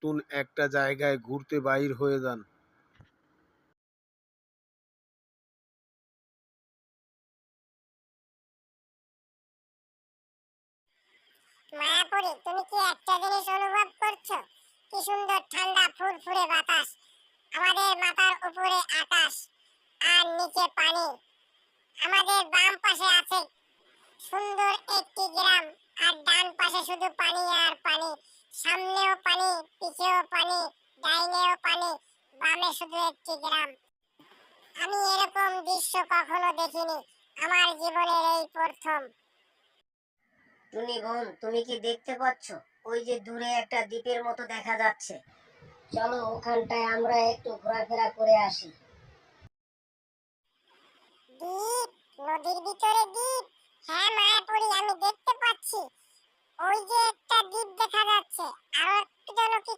নতুন একটা জায়গায় ঘুরতে বাইর হয়ে যান। মায়াপুরী, তুমি কি একটা জিনিস অনুভব করছো? কি সুন্দর ঠান্ডা ফুরফুরে বাতাস, আমাদের মাথার উপরে আকাশ আর নিচে পানি। আমাদের বাম পাশে আছে সুন্দর একটি গ্রাম, আর ডান পাশে শুধু পানি আর পানি। সামনেও পানি, পিছেও পানি, ডাইনেও পানি, বামে শুধু একটি গ্রাম। আমি এরকম দৃশ্য কখনো দেখিনি, আমার জীবনের এই প্রথম। টুনি বোন, তুমি কি দেখতে পাচ্ছ? ওই যে দূরে একটা দ্বীপের মতো দেখা যাচ্ছে। চলো ওখানটায় আমরা একটু ঘোরাফেরা করে আসি। দ্বীপ? নদীর ভিতরে দ্বীপ? হ্যাঁ মায়াপুরী, আমি দেখতে পাচ্ছি। ওই যে একটা দ্বীপ দেখা যাচ্ছে, আরো একটু যেন কি